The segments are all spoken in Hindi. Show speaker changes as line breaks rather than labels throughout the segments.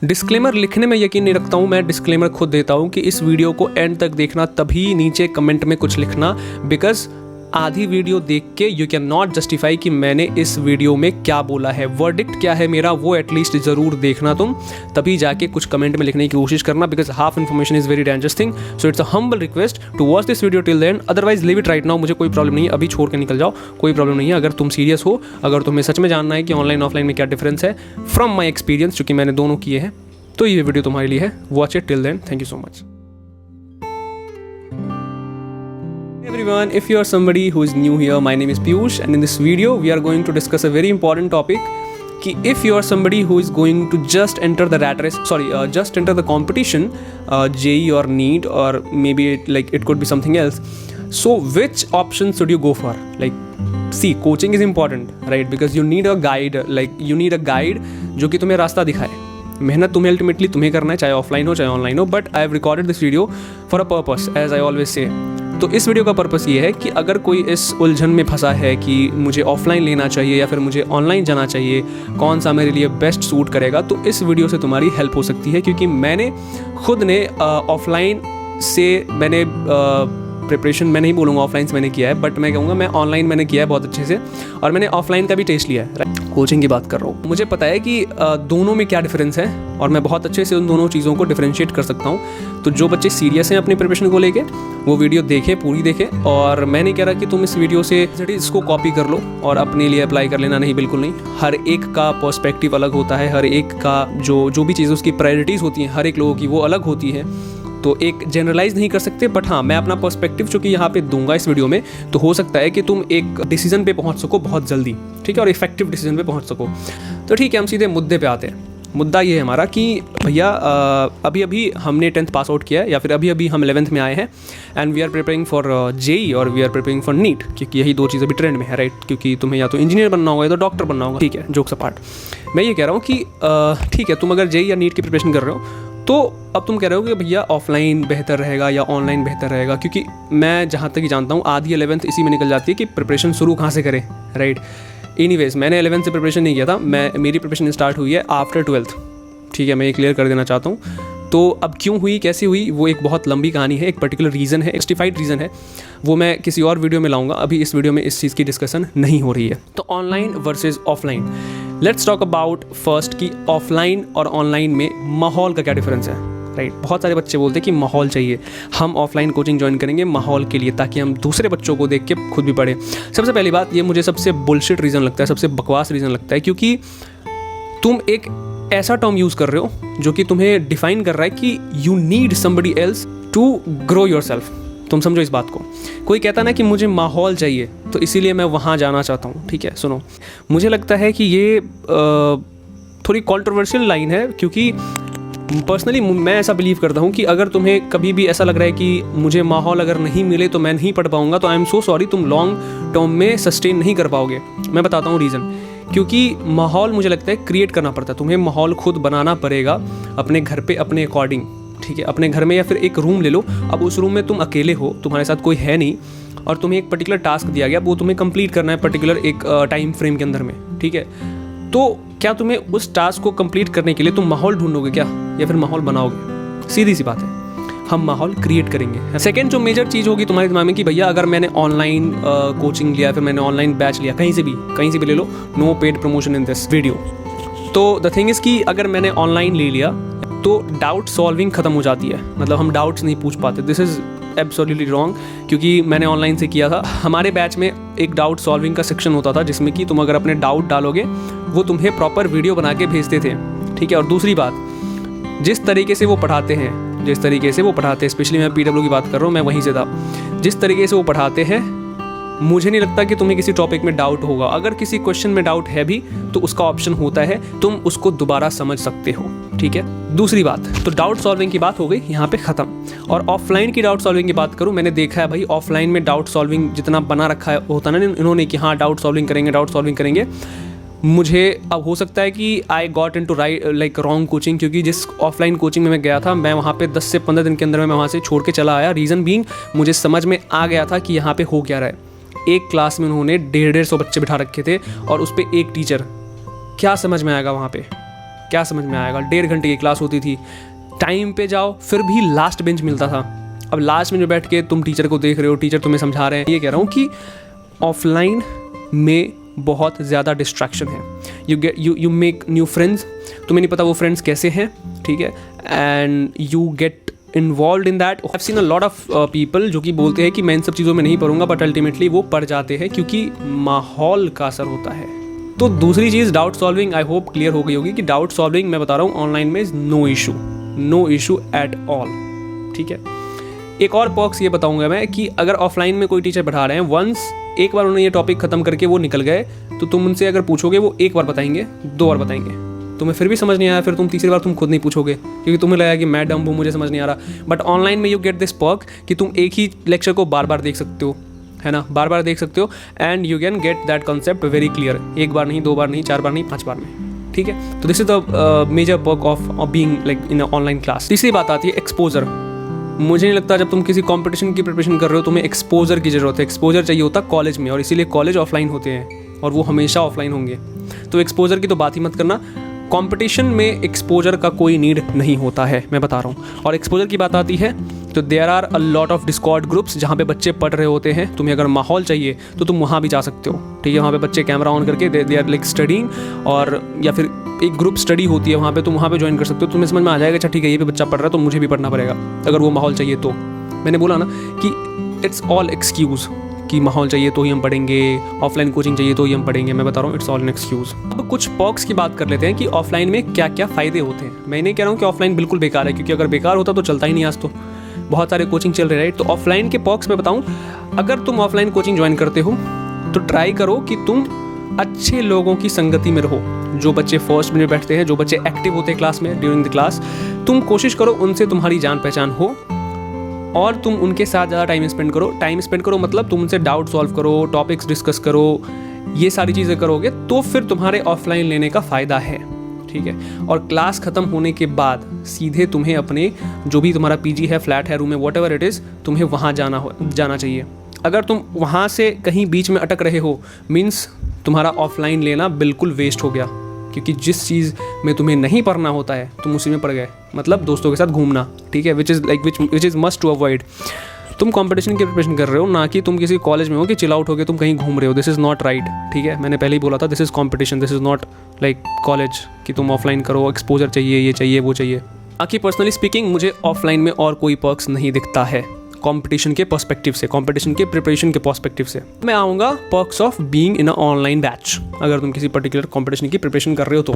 डिस्क्लेमर लिखने में यकीन नहीं रखता हूँ, मैं डिस्क्लेमर खुद देता हूँ कि इस वीडियो को एंड तक देखना, तभी नीचे कमेंट में कुछ लिखना, बिकॉज आधी वीडियो देख के यू कैन नॉट जस्टिफाई कि मैंने इस वीडियो में क्या बोला है, वर्डिक्ट क्या है मेरा, वो एटलीस्ट ज़रूर देखना तुम, तभी जाके कुछ कमेंट में लिखने की कोशिश करना, because half information is very dangerous thing. So it's a humble request to watch this video till the end, otherwise leave it right now. मुझे कोई प्रॉब्लम नहीं है, अभी छोड़ के निकल जाओ, कोई प्रॉब्लम नहीं है। अगर तुम सीरियस हो, अगर तुम्हें सच में जानना है कि ऑनलाइन ऑफलाइन में क्या डिफरेंस है, फ्रॉम माई एक्सपीरियंस, चूँकि मैंने दोनों किए हैं, तो ये वीडियो तुम्हारे लिए है। Watch it till the and. Thank you so much. Everyone, if you are somebody who is new here, my name is Piyush, and in this video we are going to discuss a very important topic कि if you are somebody who is going to just enter the rat race, just enter the competition, JEE or NEET, or maybe it could be something else. So which option should you go for? Like, see, coaching is important, right? Because you need a guide, you need a guide जो कि तुम्हें रास्ता दिखाए। मेहनत तुम्हें अल्टीमेटली तुम्हें करना है, चाहे ऑफलाइन हो चाहे ऑनलाइन हो, but I have recorded this video for a purpose, as I always say. तो इस वीडियो का पर्पस ये है कि अगर कोई इस उलझन में फंसा है कि मुझे ऑफलाइन लेना चाहिए या फिर मुझे ऑनलाइन जाना चाहिए, कौन सा मेरे लिए बेस्ट सूट करेगा, तो इस वीडियो से तुम्हारी हेल्प हो सकती है। क्योंकि मैंने खुद ने ऑफलाइन से मैंने प्रिपरेशन, मैं नहीं बोलूँगा ऑफलाइन से मैंने किया है, बट मैं कहूँगा मैं ऑनलाइन मैंने किया है बहुत अच्छे से, और मैंने ऑफलाइन का भी टेस्ट लिया है। कोचिंग की बात कर रहा हूँ, मुझे पता है कि दोनों में क्या डिफरेंस है, और मैं बहुत अच्छे से उन दोनों चीज़ों को डिफरेंशिएट कर सकता हूँ। तो जो बच्चे सीरियस हैं अपनी प्रिपरेशन को लेके, वो वीडियो देखें, पूरी देखें। और मैं नहीं कह रहा कि तुम इस वीडियो से इसको कॉपी कर लो और अपने लिए अप्लाई कर लेना, नहीं, बिल्कुल नहीं। हर एक का पर्सपेक्टिव अलग होता है, हर एक का जो भी चीज़ उसकी प्रायोरिटीज़ होती हैं हर एक लोगों की, वो अलग होती है। तो एक जनरलाइज नहीं कर सकते, बट हाँ, मैं अपना पर्सपेक्टिव चूँकि यहाँ पे दूंगा इस वीडियो में, तो हो सकता है कि तुम एक डिसीजन पे पहुँच सको बहुत जल्दी, ठीक है, और इफेक्टिव डिसीजन पे पहुँच सको। तो ठीक है, हम सीधे मुद्दे पे आते हैं। मुद्दा ये है हमारा कि भैया अभी अभी हमने 10th पास आउट किया है, या फिर अभी अभी हम 11th में आए हैं, and we are preparing for JEE और we are preparing for NEET, क्योंकि यही दो चीज़ें अभी ट्रेंड में है, राइट? क्योंकि तुम्हें या तो इंजीनियर बनना होगा या तो डॉक्टर बनना होगा, ठीक है, जोक्स अपार्ट। मैं ये कह रहा हूँ कि ठीक है, तुम अगर JEE या NEET की प्रिपरेशन कर रहे हो, तो अब तुम कह रहे हो कि भैया ऑफलाइन बेहतर रहेगा या ऑनलाइन बेहतर रहेगा, क्योंकि मैं जहाँ तक ही जानता हूँ आधी 11th इसी में निकल जाती है कि प्रिपरेशन शुरू कहाँ से करें, राइट? एनीवेज, मैंने 11th से प्रिपरेशन नहीं किया था, मेरी प्रिपरेशन स्टार्ट हुई है आफ्टर 12th, ठीक है, मैं ये क्लियर कर देना चाहता हूँ। तो अब क्यों हुई, कैसे हुई, वो एक बहुत लंबी कहानी है, एक पर्टिकुलर रीज़न है, जस्टिफाइड रीज़न है, वो मैं किसी और वीडियो में लाऊंगा। अभी इस वीडियो में इस चीज़ की डिस्कशन नहीं हो रही है। तो online versus offline, let's talk about first कि ऑफलाइन और ऑनलाइन में माहौल का क्या डिफरेंस है, राइट? बहुत सारे बच्चे बोलते हैं कि माहौल चाहिए, हम ऑफलाइन कोचिंग ज्वाइन करेंगे माहौल के लिए, ताकि हम दूसरे बच्चों को देख के खुद भी पढ़ें। सबसे पहली बात, ये मुझे सबसे बुलशिट रीज़न लगता है, सबसे बकवास रीज़न लगता है, क्योंकि तुम एक ऐसा टर्म यूज़ कर रहे हो जो कि तुम्हें डिफाइन कर रहा है कि you need somebody else to grow yourself. तुम समझो इस बात को। कोई कहता ना कि मुझे माहौल चाहिए, तो इसीलिए मैं वहाँ जाना चाहता हूँ, ठीक है? सुनो, मुझे लगता है कि ये थोड़ी कॉन्ट्रोवर्शियल लाइन है, क्योंकि पर्सनली मैं ऐसा बिलीव करता हूँ कि अगर तुम्हें कभी भी ऐसा लग रहा है कि मुझे माहौल अगर नहीं मिले तो मैं नहीं पढ़ पाऊँगा, तो आई एम सो सॉरी, तुम लॉन्ग टर्म में सस्टेन नहीं कर पाओगे। मैं बताता हूँ रीज़न। क्योंकि माहौल मुझे लगता है क्रिएट करना पड़ता है, तुम्हें माहौल खुद बनाना पड़ेगा अपने घर पे, अपने अकॉर्डिंग, ठीक है? अपने घर में या फिर एक रूम ले लो, अब उस रूम में तुम अकेले हो, तुम्हारे साथ कोई है नहीं, और तुम्हें एक पर्टिकुलर टास्क दिया गया, वो तुम्हें कंप्लीट करना है पर्टिकुलर एक टाइम फ्रेम के अंदर में, ठीक है? तो क्या तुम्हें उस टास्क को कंप्लीट करने के लिए तुम माहौल ढूंढोगे क्या, या फिर माहौल बनाओगे? सीधी सी बात है, हम माहौल क्रिएट करेंगे। सेकेंड जो मेजर चीज़ होगी तुम्हारे दिमाग में कि भैया अगर मैंने ऑनलाइन कोचिंग लिया, फिर मैंने ऑनलाइन बैच लिया, कहीं से भी ले लो, no paid promotion in this video. तो द थिंग इज़ कि अगर मैंने ऑनलाइन ले लिया तो डाउट सॉल्विंग ख़त्म हो जाती है, मतलब हम डाउट्स नहीं पूछ पाते। दिस इज़ एब्सोल्युटली रॉन्ग, क्योंकि मैंने ऑनलाइन से किया था। हमारे बैच में एक डाउट सॉल्विंग का सेक्शन होता था, जिसमें कि तुम अगर अपने डाउट डालोगे, वो तुम्हें प्रॉपर वीडियो बना के भेजते थे, ठीक है? और दूसरी बात, जिस तरीके से वो पढ़ाते हैं, स्पेशली मैं PW की बात कर रहा हूँ, मैं वहीं से था, जिस तरीके से वो पढ़ाते हैं, मुझे नहीं लगता कि तुम्हें किसी टॉपिक में डाउट होगा। अगर किसी क्वेश्चन में डाउट है भी, तो उसका ऑप्शन होता है, तुम उसको दोबारा समझ सकते हो, ठीक है? दूसरी बात, तो डाउट सॉल्विंग की बात हो गई यहाँ पे ख़त्म। और ऑफलाइन की डाउट सॉल्विंग की बात करूँ, मैंने देखा है भाई, ऑफलाइन में डाउट सॉल्विंग जितना बना रखा है होता ना इन्होंने कि हाँ डाउट सॉल्विंग करेंगे, मुझे अब हो सकता है कि I got into wrong coaching, क्योंकि जिस ऑफलाइन कोचिंग में मैं गया था, मैं वहाँ पे 10 से 15 दिन के अंदर में मैं वहाँ से छोड़ के चला आया। रीज़न बीइंग, मुझे समझ में आ गया था कि यहाँ पे हो क्या रहा है। एक क्लास में उन्होंने 150-150 बच्चे बिठा रखे थे, और उस पर एक टीचर, क्या समझ में आएगा वहाँ पे? क्या समझ में आएगा, 1.5 घंटे की क्लास होती थी, टाइम पे जाओ फिर भी लास्ट बेंच मिलता था। अब लास्ट में जो बैठ के तुम टीचर को देख रहे हो, टीचर तुम्हें समझा रहे हैं। ये कह रहा हूँ कि ऑफलाइन में बहुत ज़्यादा डिस्ट्रैक्शन है। यू मेक न्यू फ्रेंड्स, तुम्हें नहीं पता वो फ्रेंड्स कैसे हैं, ठीक है, and you get involve in that. I have seen a lot of people जो कि बोलते हैं कि मैं इन सब चीज़ों में नहीं पढ़ूंगा, बट अल्टीमेटली वो पढ़ जाते हैं क्योंकि माहौल का असर होता है। तो दूसरी चीज़ doubt solving, I hope clear हो गई होगी कि डाउट सॉल्विंग मैं बता रहा हूँ ऑनलाइन में is no issue at all, ठीक है। एक और पर्क्स ये बताऊंगा मैं कि अगर ऑफलाइन में कोई टीचर बैठा रहे हैं, वंस एक बार उन्होंने ये टॉपिक खत्म करके वो निकल गए, तो तुम उनसे अगर पूछोगे वो एक बार बताएंगे, 2 बार बताएंगे, तुम्हें फिर भी समझ नहीं आया, फिर तुम तीसरी बार तुम खुद नहीं पूछोगे क्योंकि तुम्हें लगा कि मैं डम्ब हूँ, मुझे समझ नहीं आ रहा। बट ऑनलाइन में यू गेट दिस पर्क कि तुम एक ही लेक्चर को बार बार देख सकते हो, है ना, बार बार देख सकते हो, and you can get that concept very clear, 1 बार नहीं, 2 बार नहीं, 4 बार नहीं, 5 बार में, ठीक है। तो this is the major perk of being like in online class. तीसरी बात आती है एक्सपोजर। मुझे नहीं लगता जब तुम किसी कंपटीशन की प्रिपरेशन कर रहे हो तुम्हें एक्सपोजर की जरूरत है। एक्सपोजर चाहिए होता कॉलेज में, और इसीलिए कॉलेज ऑफलाइन होते हैं और वो हमेशा ऑफलाइन होंगे। तो एक्सपोजर की तो बात ही मत करना। कंपटीशन में एक्सपोजर का कोई नीड नहीं होता है, मैं बता रहा हूँ। और एक्सपोजर की बात आती है तो there are a lot of Discord groups जहाँ पे बच्चे पढ़ रहे होते हैं। तुम्हें अगर माहौल चाहिए तो तुम वहाँ भी जा सकते हो, ठीक है। वहाँ पे बच्चे कैमरा ऑन करके दे आर लाइक स्टडीइंग, और या फिर एक ग्रुप स्टडी होती है वहाँ पे, तुम वहाँ पे ज्वाइन कर सकते हो। तुम्हें समझ में आ जाएगा अच्छा ठीक है ये भी बच्चा पढ़ रहा है तो मुझे भी पढ़ना पड़ेगा, अगर वो माहौल चाहिए तो। मैंने बोला ना कि इट्स ऑल एक्सक्यूज़ कि माहौल चाहिए तो ही हम पढ़ेंगे, ऑफलाइन कोचिंग चाहिए तो ही हम पढ़ेंगे। मैं बता रहा हूँ इट्स ऑल एन एक्सक्यूज़। अब कुछ पर्क्स की बात कर लेते हैं कि ऑफलाइन में क्या क्या फ़ायदे होते हैं। मैं नहीं कह रहा हूँ कि ऑफलाइन बिल्कुल बेकार है, क्योंकि अगर बेकार होता तो चलता ही नहीं आज, तो बहुत सारे कोचिंग चल रहे हैं, राइट। तो ऑफलाइन के पर्क्स में बताऊँ, अगर तुम ऑफलाइन कोचिंग ज्वाइन करते हो तो ट्राई करो कि तुम अच्छे लोगों की संगति में रहो। जो बच्चे फर्स्ट में बैठते हैं, जो बच्चे एक्टिव होते हैं क्लास में ड्यूरिंग द क्लास, तुम कोशिश करो उनसे तुम्हारी जान पहचान हो और तुम उनके साथ ज़्यादा टाइम स्पेंड करो। मतलब तुम उनसे डाउट सॉल्व करो, टॉपिक्स डिस्कस करो, ये सारी चीज़ें करोगे तो फिर तुम्हारे ऑफलाइन लेने का फ़ायदा है, ठीक है। और क्लास ख़त्म होने के बाद सीधे तुम्हें अपने जो भी तुम्हारा पीजी है, फ्लैट है, रूम है, वॉट एवर इट इज़, तुम्हें वहाँ जाना चाहिए। अगर तुम वहाँ से कहीं बीच में अटक रहे हो, मीन्स तुम्हारा ऑफलाइन लेना बिल्कुल वेस्ट हो गया, क्योंकि जिस चीज़ में तुम्हें नहीं पढ़ना होता है तुम उसी में पढ़ गए। मतलब दोस्तों के साथ घूमना, ठीक है, which is must to avoid. तुम कंपटीशन की प्रिपरेशन कर रहे हो, ना कि तुम किसी कॉलेज में हो कि चिल आउट हो के तुम कहीं घूम रहे हो। दिस इज़ नॉट राइट, ठीक है। मैंने पहले ही बोला था, this is competition, this is not like college कि तुम ऑफलाइन करो, एक्सपोजर चाहिए, ये चाहिए, वो चाहिए। बाकी पर्सनली स्पीकिंग मुझे ऑफलाइन में और कोई पर्क्स नहीं दिखता है कंपटीशन के पर्सपेक्टिव से, कंपटीशन के प्रिपरेशन के पर्सपेक्टिव से। मैं आऊँगा perks of being in a online batch. अगर तुम किसी पर्टिकुलर कंपटीशन की प्रिपरेशन कर रहे हो तो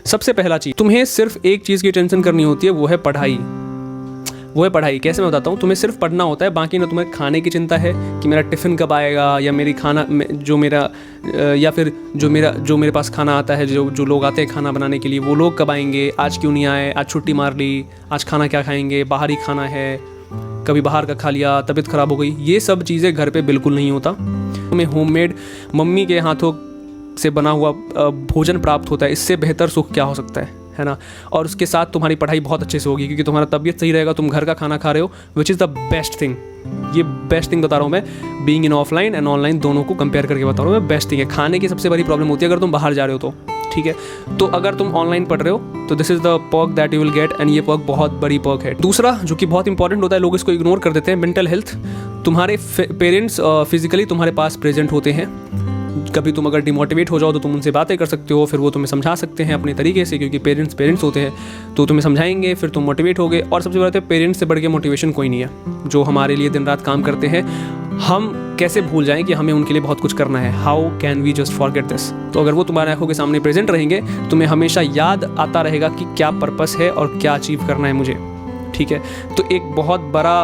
सबसे पहला चीज़, तुम्हें सिर्फ एक चीज़ की टेंशन करनी होती है, वो है पढ़ाई। कैसे मैं बताता हूँ, तुम्हें सिर्फ पढ़ना होता है, बाकी ना तुम्हें खाने की चिंता है कि मेरा टिफ़िन कब आएगा, या मेरी खाना या फिर जो मेरे पास खाना आता है, जो लोग आते हैं खाना बनाने के लिए, वो लोग कब आएंगे, आज क्यों नहीं आए, आज छुट्टी मार ली, आज खाना क्या खाएंगे, बाहर ही खाना है, कभी बाहर का खा लिया, तबीयत ख़राब हो गई। ये सब चीज़ें घर पे बिल्कुल नहीं होता। तुम्हें होममेड मम्मी के हाथों से बना हुआ भोजन प्राप्त होता है, इससे बेहतर सुख क्या हो सकता है ना। और उसके साथ तुम्हारी पढ़ाई बहुत अच्छे से होगी, क्योंकि तुम्हारा तबीयत सही रहेगा, तुम घर का खाना खा रहे हो, which is the best thing. ये बेस्ट थिंग बता रहा हूँ मैं, being in offline and online दोनों को कंपेयर करके बता रहा हूँ मैं, बेस्ट थिंग है। खाने की सबसे बड़ी प्रॉब्लम होती है अगर तुम बाहर जा रहे हो तो, ठीक है। तो अगर तुम ऑनलाइन पढ़ रहे हो तो this is the perk that you will get, and ये पर्क बहुत बड़ी पर्क है। दूसरा जो कि बहुत इंपॉर्टेंट होता है, लोग इसको इग्नोर कर देते हैं, मेंटल हेल्थ। तुम्हारे पेरेंट्स फिजिकली तुम्हारे पास प्रेजेंट होते हैं। कभी तुम अगर डिमोटिवेट हो जाओ तो तुम उनसे बातें कर सकते हो, फिर वो तुम्हें समझा सकते हैं अपने तरीके से, क्योंकि पेरेंट्स होते हैं तो तुम्हें समझाएंगे, फिर तुम मोटिवेट होगे। और सबसे बड़ा है, पेरेंट्स से बढ़ के मोटिवेशन कोई नहीं है। जो हमारे लिए दिन रात काम करते हैं, हम कैसे भूल जाएं कि हमें उनके लिए बहुत कुछ करना है। How can we just forget this. तो अगर वो तुम्हारे आंखों के सामने प्रेजेंट रहेंगे, तुम्हें हमेशा याद आता रहेगा कि क्या पर्पस है और क्या अचीव करना है मुझे, ठीक है। तो एक बहुत बड़ा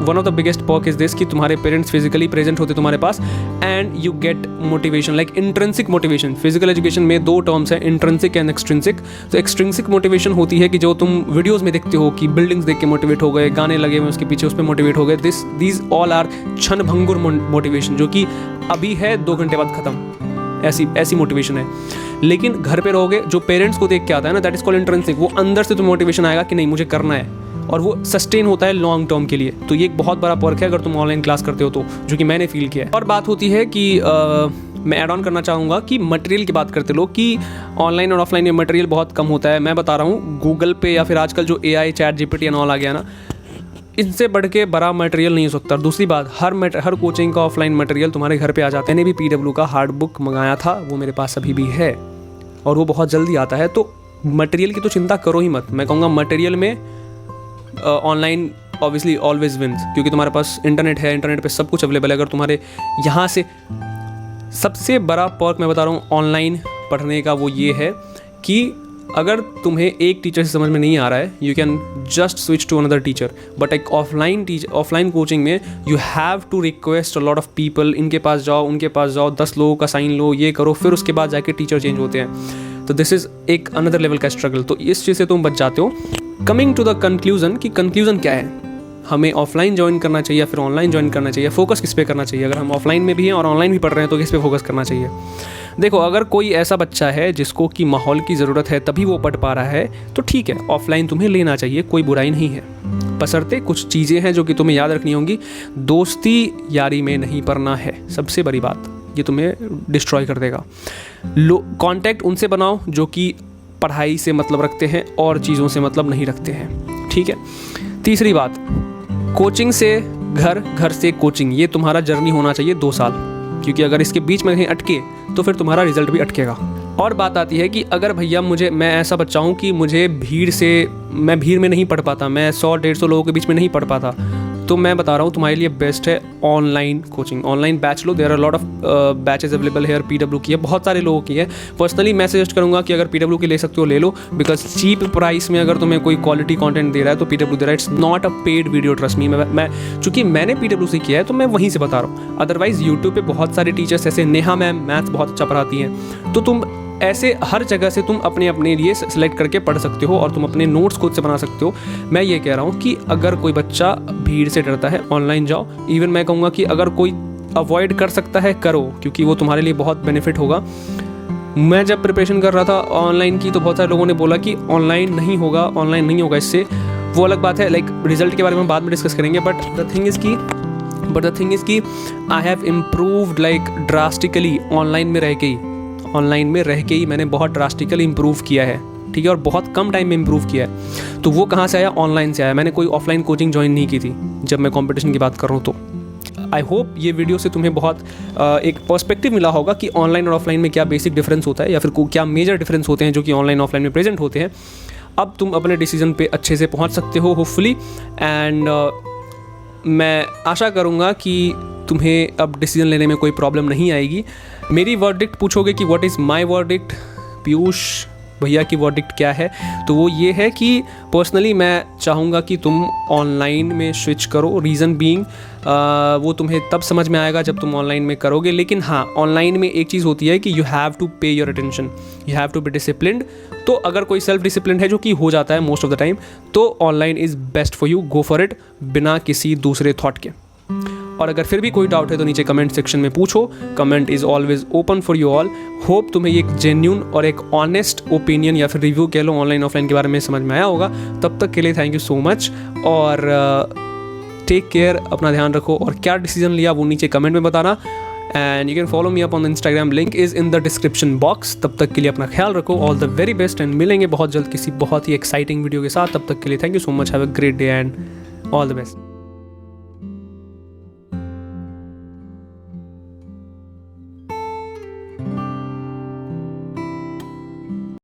one of the biggest perk is this कि तुम्हारे पेरेंट्स फिजिकली प्रेजेंट होते तुम्हारे पास, and you get motivation like intrinsic motivation. Physical education में 2 टर्म्स हैं, इंट्रिंसिक एंड एक्सट्रिंसिक। तो एक्सट्रिंसिक मोटिवेशन होती है कि जो तुम वीडियोज़ में देखते हो कि बिल्डिंग्स देख के मोटिवेट हो गए, गाने लगे हुए उसके पीछे, उस पर मोटिवेट हो गए। दीज ऑल आर क्षण भंगुर मोटिवेशन, जो कि अभी है 2 घंटे बाद खत्म, ऐसी मोटिवेशन है। लेकिन घर पे रहोगे, जो पेरेंट्स को देख के आता है ना, दैट इज कॉल्ड इंट्रिंसिक। वो अंदर से तो मोटिवेशन आएगा कि नहीं मुझे करना है, और वो सस्टेन होता है लॉन्ग टर्म के लिए। तो ये एक बहुत बड़ा पर्क है अगर तुम ऑनलाइन क्लास करते हो तो, जो कि मैंने फील किया है। और बात होती है कि मैं ऐड ऑन करना चाहूँगा कि मटेरियल की बात करते लोग कि ऑनलाइन और ऑफलाइन में मटेरियल बहुत कम होता है। मैं बता रहा हूँ गूगल पे या फिर आजकल जो AI chat GPT and all आ गया ना, इनसे बढ़ के बड़ा मटेरियल नहीं हो सकता। दूसरी बात, हर कोचिंग का ऑफलाइन मटेरियल तुम्हारे घर पे आ जाता है। मैंने भी PW का हार्ड बुक मंगाया था, वो मेरे पास अभी भी है और वो बहुत जल्दी आता है। तो मटेरियल की तो चिंता करो ही मत। मैं कहूँगा मटेरियल में ऑनलाइन ऑब्वियसली ऑलवेज विन्स, क्योंकि तुम्हारे पास इंटरनेट है, इंटरनेट पे सब कुछ अवेलेबल है। अगर तुम्हारे यहाँ से सबसे बड़ा पर्क मैं बता रहा हूँ ऑनलाइन पढ़ने का, वो ये है कि अगर तुम्हें एक टीचर से समझ में नहीं आ रहा है, you can just switch to another teacher. But एक ऑफलाइन कोचिंग में you have to request a lot of people, इनके पास जाओ, उनके पास जाओ, 10 लोगों का साइन लो, ये करो, फिर उसके बाद जाके टीचर चेंज होते हैं। तो दिस इज़ एक अनदर लेवल का स्ट्रगल। तो इस चीज़ से तुम बच जाते हो। कमिंग टू द कंक्लूजन कि कंक्लूजन क्या है, हमें ऑफलाइन ज्वाइन करना चाहिए या फिर ऑनलाइन ज्वाइन करना चाहिए, फोकस किस पे करना चाहिए। अगर हम ऑफलाइन में भी हैं और ऑनलाइन भी पढ़ रहे हैं तो किस पे फोकस करना चाहिए। देखो, अगर कोई ऐसा बच्चा है जिसको कि माहौल की ज़रूरत है तभी वो पढ़ पा रहा है, तो ठीक है, ऑफलाइन तुम्हें लेना चाहिए, कोई बुराई नहीं है। बशर्ते कुछ चीज़ें हैं जो कि तुम्हें याद रखनी होंगी। दोस्ती यारी में नहीं पढ़ना है, सबसे बड़ी बात, ये तुम्हें डिस्ट्रॉय कर देगा। कॉन्टैक्ट उनसे बनाओ जो कि पढ़ाई से मतलब रखते हैं और चीज़ों से मतलब नहीं रखते हैं, ठीक है। तीसरी बात, कोचिंग से घर, घर से कोचिंग, ये तुम्हारा जर्नी होना चाहिए 2 साल, क्योंकि अगर इसके बीच में कहीं अटके तो फिर तुम्हारा रिजल्ट भी अटकेगा। और बात आती है कि अगर भैया मैं ऐसा बच्चा हूँ कि मैं भीड़ में नहीं पढ़ पाता, मैं 100-150 लोगों के बीच में नहीं पढ़ पाता, तो मैं बता रहा हूँ तुम्हारे लिए बेस्ट है ऑनलाइन कोचिंग। ऑनलाइन बैच लो, there are lot of batches available है। PW की है, बहुत सारे लोगों की है। पर्सनली मैं सजेस्ट करूँगा कि अगर PW की ले सकते हो ले लो, बिकॉज चीप प्राइस में अगर तुम्हें कोई क्वालिटी कंटेंट दे रहा है तो PW दे रहा है। It's not a paid video, trust me. मैं चूँकि मैंने PW से किया है तो मैं वहीं से बता रहा हूँ। अदरवाइज यूट्यूब पे बहुत सारे टीचर्स, ऐसे नेहा मैम मैथ्स बहुत अच्छा पढ़ाती हैं, तो तुम ऐसे हर जगह से तुम अपने लिए सेलेक्ट करके पढ़ सकते हो और तुम अपने नोट्स खुद से बना सकते हो। मैं ये कह रहा हूँ कि अगर कोई बच्चा भीड़ से डरता है, ऑनलाइन जाओ। इवन मैं कहूँगा कि अगर कोई अवॉइड कर सकता है, करो, क्योंकि वो तुम्हारे लिए बहुत बेनिफिट होगा। मैं जब प्रिपरेशन कर रहा था ऑनलाइन की, तो बहुत सारे लोगों ने बोला कि ऑनलाइन नहीं होगा इससे। वो अलग बात है, लाइक रिजल्ट के बारे में बाद में डिस्कस करेंगे। बट द थिंग इज़ कि I have improved like drastically online में रह के ही मैंने बहुत ड्रास्टिकली इम्प्रूव किया है, ठीक है, और बहुत कम टाइम में इम्प्रूव किया है। तो वो कहाँ से आया? ऑनलाइन से आया। मैंने कोई ऑफलाइन कोचिंग ज्वाइन नहीं की थी जब मैं कंपटीशन की बात कर रहा हूँ। तो आई होप ये वीडियो से तुम्हें बहुत एक पर्सपेक्टिव मिला होगा कि ऑनलाइन और ऑफलाइन में क्या बेसिक डिफरेंस होता है या फिर क्या मेजर डिफरेंस होते हैं जो कि ऑनलाइन ऑफलाइन में प्रेजेंट होते हैं। अब तुम अपने डिसीजन पे अच्छे से पहुँच सकते हो होपफुली। एंड मैं आशा करूँगा कि तुम्हें अब डिसीजन लेने में कोई प्रॉब्लम नहीं आएगी। मेरी वर्डिक्ट पूछोगे कि what is my verdict, Piyush भैया की वर्डिक्ट क्या है, तो वो ये है कि पर्सनली मैं चाहूँगा कि तुम ऑनलाइन में स्विच करो। रीज़न बीइंग वो तुम्हें तब समझ में आएगा जब तुम ऑनलाइन में करोगे। लेकिन हाँ, ऑनलाइन में एक चीज़ होती है कि you have to pay your attention, you have to be disciplined. तो अगर कोई सेल्फ डिसिप्लिन है, जो कि हो जाता है मोस्ट ऑफ द टाइम, तो online is best for you, go for it, बिना किसी दूसरे थॉट के। और अगर फिर भी कोई डाउट है तो नीचे कमेंट सेक्शन में पूछो। Comment is always open for you all. Hope तुम्हें एक जेन्यून और एक ऑनेस्ट ओपिनियन या फिर रिव्यू कह लो ऑनलाइन ऑफलाइन के बारे में समझ में आया होगा। तब तक के लिए थैंक यू सो मच और टेक केयर, अपना ध्यान रखो। और क्या डिसीजन लिया वो नीचे कमेंट में बताना। And you can follow me up on Instagram, link is in the description box. तब तक के लिए अपना ख्याल रखो। All the very best and मिलेंगे बहुत जल्द किसी बहुत ही एक्साइटिंग वीडियो के साथ। तब तक के लिए thank you so much. Have a great day and all the best.